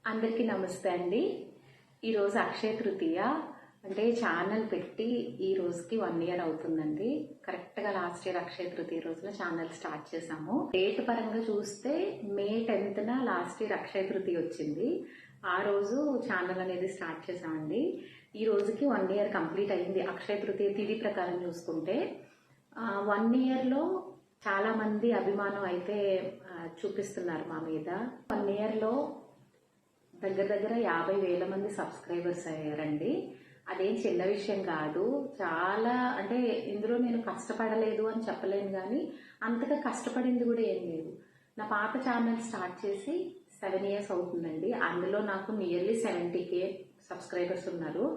అందరికీ నమస్తే అండి. ఈరోజు అక్షయ తృతీయ. అంటే ఛానల్ పెట్టి ఈ రోజుకి 1 ఇయర్ అవుతుందండి. కరెక్ట్గా లాస్ట్ ఇయర్ అక్షయ తృతీయ రోజున ఛానల్ స్టార్ట్ చేశాము. డేట్ పరంగా చూస్తే మే 10th last year Akshaya Tritiya వచ్చింది. ఆ రోజు ఛానల్ అనేది స్టార్ట్ చేశామండి. ఈ రోజుకి 1 ఇయర్ కంప్లీట్ అయింది. అక్షయ తృతీయ తిథి ప్రకారం చూసుకుంటే 1 ఇయర్లో చాలా మంది అభిమానం అయితే చూపిస్తున్నారు మా మీద. 1 ఇయర్లో దగ్గర 50,000 మంది సబ్స్క్రైబర్స్ అయ్యారండి. అదేం చిన్న విషయం కాదు. చాలా అంటే ఇందులో నేను కష్టపడలేదు అని చెప్పలేను, కానీ అంతగా కష్టపడింది కూడా ఏం లేదు. నా పాత ఛానల్ స్టార్ట్ చేసి 7 ఇయర్స్ అవుతుందండి. అందులో నాకు నియర్లీ 70K సబ్స్క్రైబర్స్ ఉన్నారు.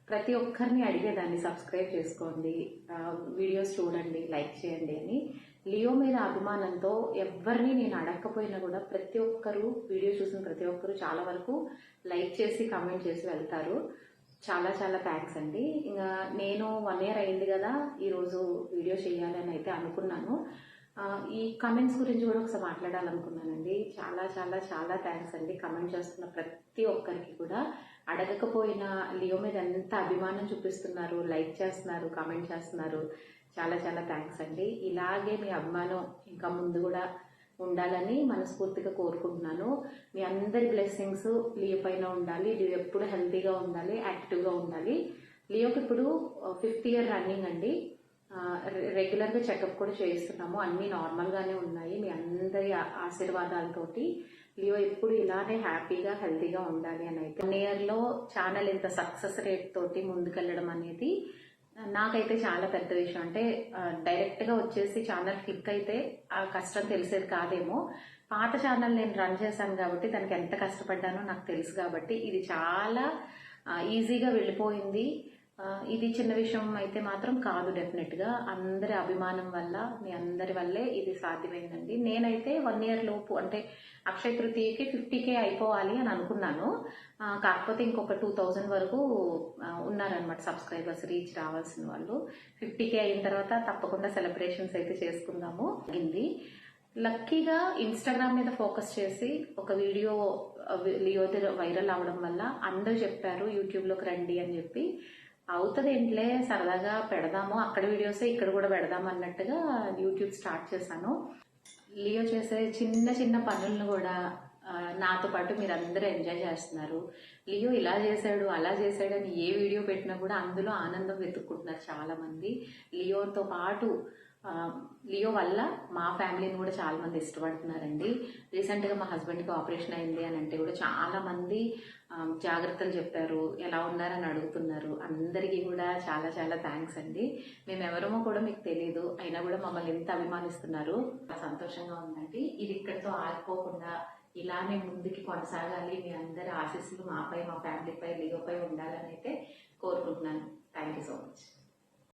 ప్రతి ఒక్కరిని అడిగేదాన్ని, సబ్స్క్రైబ్ చేసుకోండి, వీడియోస్ చూడండి, లైక్ చేయండి అని. లియో మీద అభిమానంతో ఎవరిని నేను అడగకపోయినా కూడా ప్రతి ఒక్కరు, వీడియో చూసిన ప్రతి ఒక్కరు చాలా వరకు లైక్ చేసి కామెంట్ చేసి వెళ్తారు. చాలా చాలా థ్యాంక్స్ అండి. ఇంకా నేను 1 ఇయర్ అయింది కదా, ఈరోజు వీడియో చేయాలని అయితే అనుకున్నాను. ఈ కమెంట్స్ గురించి కూడా ఒకసారి మాట్లాడాలనుకున్నానండి. చాలా చాలా చాలా థ్యాంక్స్ అండి. కమెంట్ చేస్తున్న ప్రతి ఒక్కరికి కూడా. అడగకపోయినా లియో మీద ఎంత అభిమానం చూపిస్తున్నారు, లైక్ చేస్తున్నారు, కామెంట్ చేస్తున్నారు. చాలా చాలా థ్యాంక్స్ అండి. ఇలాగే మీ అభిమానం ఇంకా ముందు కూడా ఉండాలని మనస్ఫూర్తిగా కోరుకుంటున్నాను. మీ అందరి బ్లెస్సింగ్స్ లియో పైన ఉండాలి. లియో ఎప్పుడు హెల్తీగా ఉండాలి, యాక్టివ్గా ఉండాలి. లియోకి ఇప్పుడు 5th ఇయర్ రన్నింగ్ అండి. రెగ్యులర్గా చెకప్ కూడా చేయిస్తున్నాము. అన్నీ నార్మల్గానే ఉన్నాయి. మీ అందరి ఆశీర్వాదాలతోటి లియో ఎప్పుడు ఇలానే హ్యాపీగా హెల్తీగా ఉండాలి అని అయితే. 1 ఇయర్లో ఛానల్ ఇంత సక్సెస్ రేట్ తోటి ముందుకెళ్ళడం అనేది నాకైతే చాలా పెద్ద విషయం. అంటే డైరెక్ట్గా వచ్చేసి ఛానల్ క్లిక్ అయితే ఆ కష్టం తెలిసేది కాదేమో. పాత ఛానల్ నేను రన్ చేశాను కాబట్టి దానికి ఎంత కష్టపడ్డానో నాకు తెలుసు కాబట్టి ఇది చాలా ఈజీగా వెళ్ళిపోయింది. ఇది చిన్న విషయం అయితే మాత్రం కాదు. డెఫినెట్గా అందరి అభిమానం వల్ల, మీ అందరి వల్లే ఇది సాధ్యమైందండి. నేనైతే 1 ఇయర్ లోపు అంటే అక్షయ తృతీయకి 50K అయిపోవాలి అని అనుకున్నాను. కాకపోతే ఇంకొక 2000 వరకు ఉన్నారనమాట సబ్స్క్రైబర్స్ రీచ్ రావాల్సిన వాళ్ళు. 50K అయిన తర్వాత తప్పకుండా సెలబ్రేషన్స్ అయితే చేసుకుందాము అయింది. లక్కీగా ఇన్స్టాగ్రామ్ మీద ఫోకస్ చేసి ఒక వీడియో లియోది వైరల్ అవడం వల్ల అందరూ చెప్పారు యూట్యూబ్లోకి రండి అని చెప్పి. అవుతుంది ఏంట్లే, సరదాగా పెడదాము, అక్కడ వీడియోసే ఇక్కడ కూడా పెడదాము అన్నట్టుగా యూట్యూబ్ స్టార్ట్ చేశాను. లియో చేసే చిన్న చిన్న పనులను కూడా నాతో పాటు మీరు అందరూ ఎంజాయ్ చేస్తున్నారు. లియో ఇలా చేశాడు, అలా చేశాడు అని ఏ వీడియో పెట్టినా కూడా అందులో ఆనందం వెతుక్కుంటున్నారు చాలా మంది. లియోతో పాటు లియో వల్ల మా ఫ్యామిలీని కూడా చాలా మంది ఇష్టపడుతున్నారండి. రీసెంట్గా మా హస్బెండ్కి ఆపరేషన్ అయింది అని అంటే కూడా చాలా మంది జాగ్రత్తలు చెప్పారు, ఎలా ఉన్నారని అడుగుతున్నారు. అందరికీ కూడా చాలా చాలా థ్యాంక్స్ అండి. మేము ఎవరమో కూడా మీకు తెలియదు, అయినా కూడా మమ్మల్ని ఎంత అభిమానిస్తున్నారు. సంతోషంగా ఉందండి. ఇది ఇక్కడితో ఆగిపోకుండా ఇలానే ముందుకి కొనసాగాలి. మీ అందరి ఆశీస్సులు మాపై, మా ఫ్యామిలీపై, లియోపై ఉండాలని అయితే కోరుకుంటున్నాను. Thank you so much.